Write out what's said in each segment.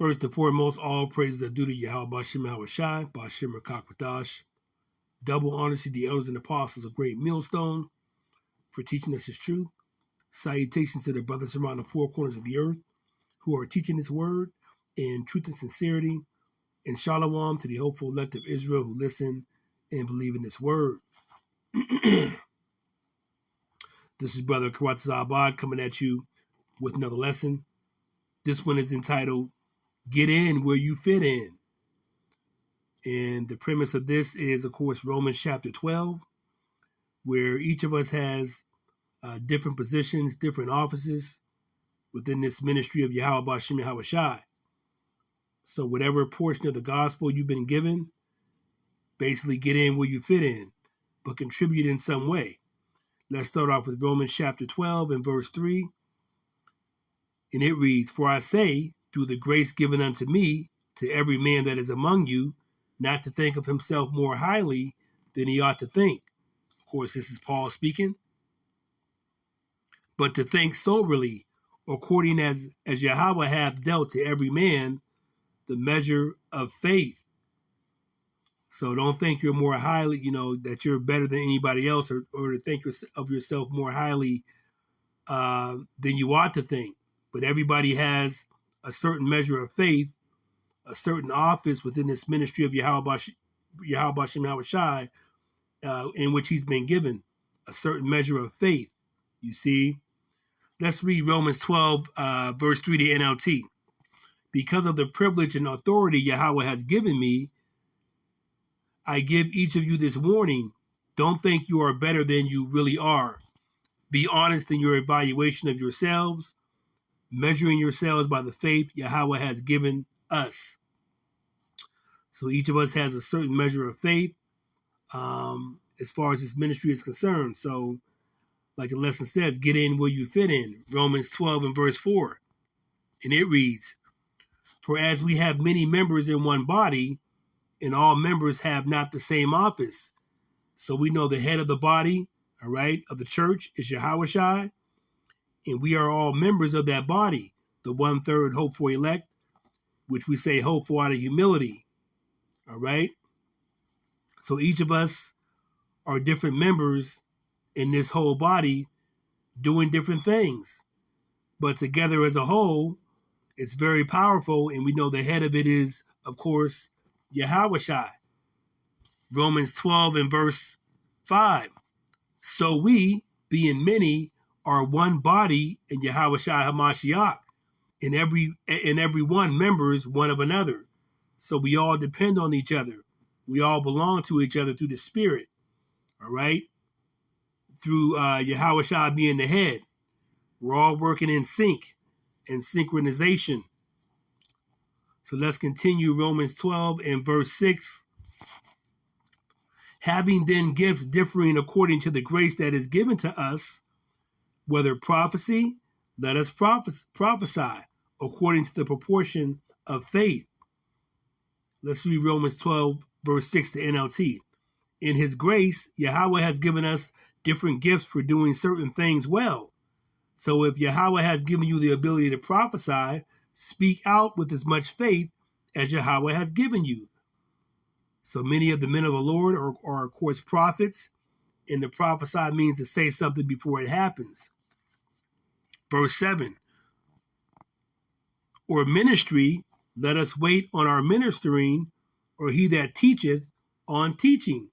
First and foremost, all praises are due to Yahawashi, Bashim Rakakwadash. Double honors to the elders and apostles of Great Millstone for teaching us his truth. Salutations to the brothers around the four corners of the earth who are teaching his word in truth and sincerity. And shalom to the hopeful elect of Israel who listen and believe in this word. This is Brother Kawatzabad coming at you with another lesson. This one is entitled, Get In Where You Fit In. And the premise of this is, of course, Romans chapter 12, where each of us has different positions, different offices within this ministry of Yahawashi. So whatever portion of the gospel you've been given, basically get in where you fit in, but contribute in some way. Let's start off with Romans chapter 12 and verse 3. And it reads, For I say, through the grace given unto me, to every man that is among you, not to think of himself more highly than he ought to think. Of course, this is Paul speaking. But to think soberly, according as Yahweh hath dealt to every man the measure of faith. So don't think you're more highly, that you're better than anybody else, or to think of yourself more highly than you ought to think. But everybody has a certain measure of faith, a certain office within this ministry of Yahawashi, in which he's been given a certain measure of faith. You see? Let's read Romans 12, verse 3 to NLT. Because of the privilege and authority Yahweh has given me, I give each of you this warning. Don't think you are better than you really are. Be honest in your evaluation of yourselves, measuring yourselves by the faith Yahweh has given us. So each of us has a certain measure of faith as far as this ministry is concerned. So like the lesson says, get in where you fit in. Romans 12 and verse 4. And it reads, For as we have many members in one body, and all members have not the same office. So we know the head of the body, all right, of the church is Yahawashi, and we are all members of that body, the 1/3 hope for elect, which we say hope for out of humility, all right? So each of us are different members in this whole body doing different things. But together as a whole, it's very powerful, and we know the head of it is, of course, Yahawashi. Romans 12 and verse 5. So we, being many, are one body in Yahawashi HaMashiach, and every one members one of another. So we all depend on each other. We all belong to each other through the Spirit, all right? Through Yahawashi being the head. We're all working in sync and synchronization. So let's continue Romans 12 and verse 6. Having then gifts differing according to the grace that is given to us, whether prophecy, let us prophesy according to the proportion of faith. Let's read Romans 12, verse 6 to NLT. In his grace, Yahweh has given us different gifts for doing certain things well. So if Yahweh has given you the ability to prophesy, speak out with as much faith as Yahweh has given you. So many of the men of the Lord are of course, prophets, and to prophesy means to say something before it happens. Verse 7, or ministry, let us wait on our ministering, or he that teacheth on teaching.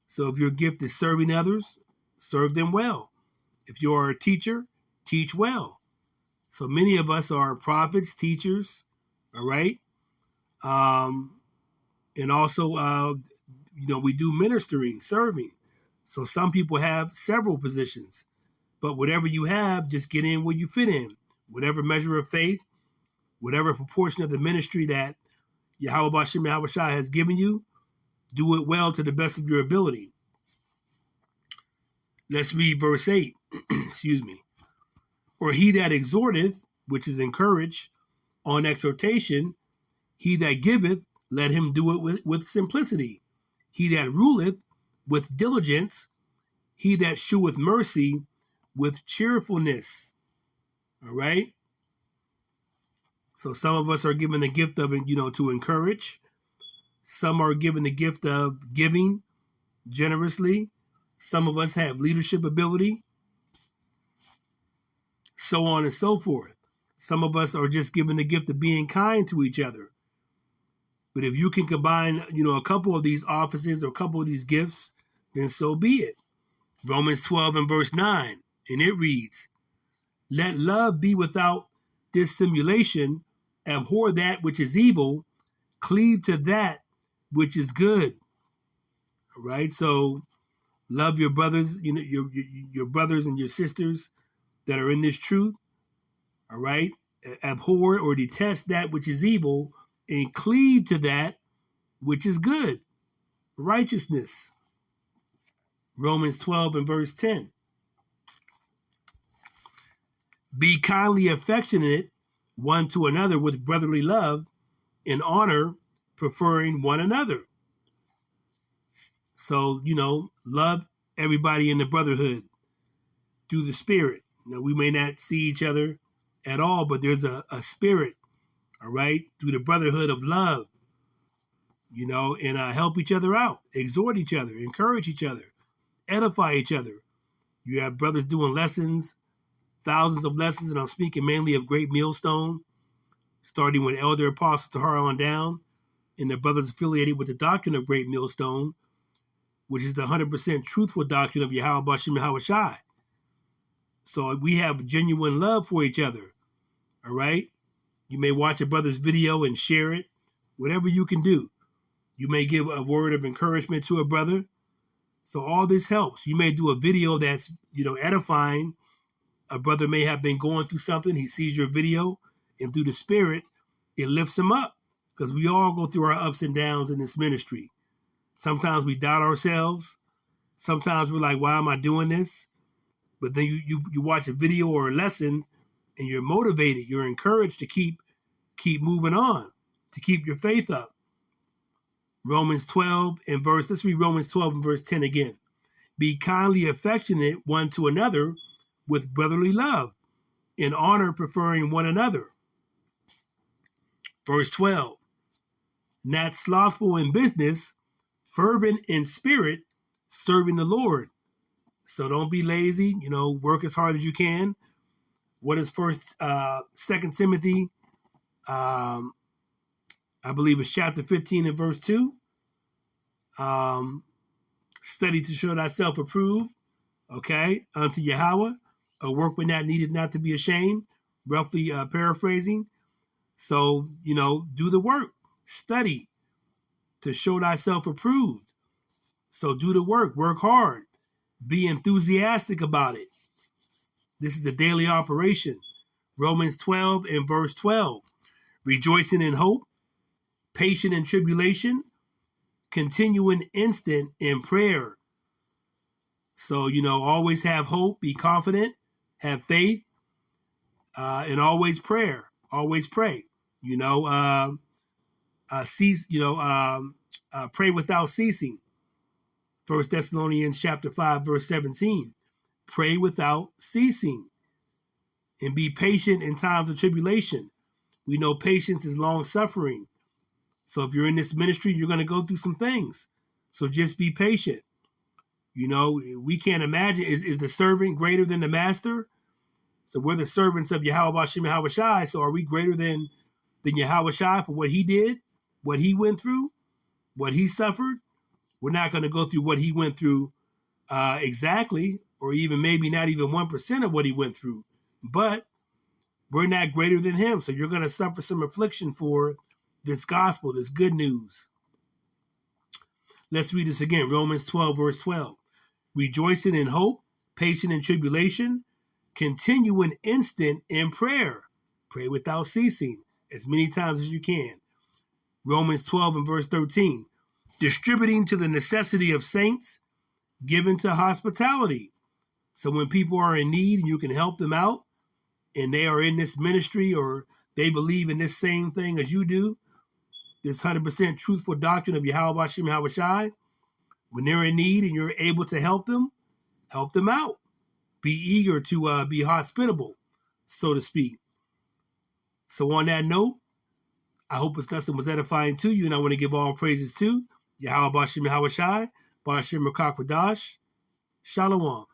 So if your gift is serving others, serve them well. If you are a teacher, teach well. So many of us are prophets, teachers, all right? And also, we do ministering, serving. So some people have several positions. But whatever you have, just get in where you fit in. Whatever measure of faith, whatever proportion of the ministry that Yahawashi has given you, do it well to the best of your ability. Let's read verse 8. Excuse me. Or he that exhorteth, which is encourage, on exhortation, he that giveth, let him do it with simplicity. He that ruleth, with diligence. He that sheweth mercy, with cheerfulness. All right? So some of us are given the gift of, to encourage. Some are given the gift of giving generously. Some of us have leadership ability, so on and so forth. Some of us are just given the gift of being kind to each other. But if you can combine, a couple of these offices or a couple of these gifts, then so be it. Romans 12 and verse 9, and it reads, "Let love be without dissimulation, abhor that which is evil, cleave to that which is good." All right, so love your brothers, your brothers and your sisters that are in this truth. All right, abhor or detest that which is evil, and cleave to that which is good, righteousness. Romans 12 and verse 10. Be kindly affectionate one to another with brotherly love, in honor, preferring one another. So, love everybody in the brotherhood through the Spirit. We may not see each other at all, but there's a spirit, all right, through the brotherhood of love, and help each other out, exhort each other, encourage each other, edify each other. You have brothers doing lessons, thousands of lessons, and I'm speaking mainly of Great Millstone, starting with Elder Apostle Tahar on down, and the brothers affiliated with the doctrine of Great Millstone, which is the 100% truthful doctrine of Yahawashi. So we have genuine love for each other, all right? You may watch a brother's video and share it, whatever you can do. You may give a word of encouragement to a brother. So all this helps. You may do a video that's, edifying. A brother may have been going through something. He sees your video, and through the Spirit, it lifts him up, because we all go through our ups and downs in this ministry. Sometimes we doubt ourselves. Sometimes we're like, why am I doing this? But then you watch a video or a lesson, and you're motivated. You're encouraged to keep moving on, to keep your faith up. Let's read Romans 12 and verse 10 again. Be kindly affectionate one to another with brotherly love, in honor, preferring one another. Verse 12, not slothful in business, fervent in spirit, serving the Lord. So don't be lazy, work as hard as you can. What is 2 Timothy, I believe it's chapter 15 and verse 2. Study to show thyself approved, okay, unto Yahweh, a workman that needed not to be ashamed, roughly paraphrasing. So, do the work, study to show thyself approved. So do the work hard, be enthusiastic about it. This is a daily operation. Romans 12 and verse 12, rejoicing in hope, patient in tribulation, continuing instant in prayer. So, always have hope, be confident, have faith, and always prayer. Always pray. Pray without ceasing. 1 Thessalonians chapter 5, verse 17. Pray without ceasing. And be patient in times of tribulation. We know patience is long suffering. So if you're in this ministry, you're going to go through some things. So just be patient. We can't imagine, is the servant greater than the master? So we're the servants of Yahawashi. So are we greater than Yahawashi for what he did, what he went through, what he suffered? We're not going to go through what he went through exactly, or even maybe not even 1% of what he went through. But we're not greater than him. So you're going to suffer some affliction for this gospel, this good news. Let's read this again. Romans 12, verse 12. Rejoicing in hope, patient in tribulation, continuing instant in prayer. Pray without ceasing, as many times as you can. Romans 12 and verse 13. Distributing to the necessity of saints, given to hospitality. So when people are in need and you can help them out, and they are in this ministry or they believe in this same thing as you do, this 100% truthful doctrine of Yahawashi, when they're in need and you're able to help them out. Be eager to be hospitable, so to speak. So on that note, I hope this lesson was edifying to you, and I want to give all praises to Yahawashi, Yahawashi, Bashim Rakakwadash, Shalom.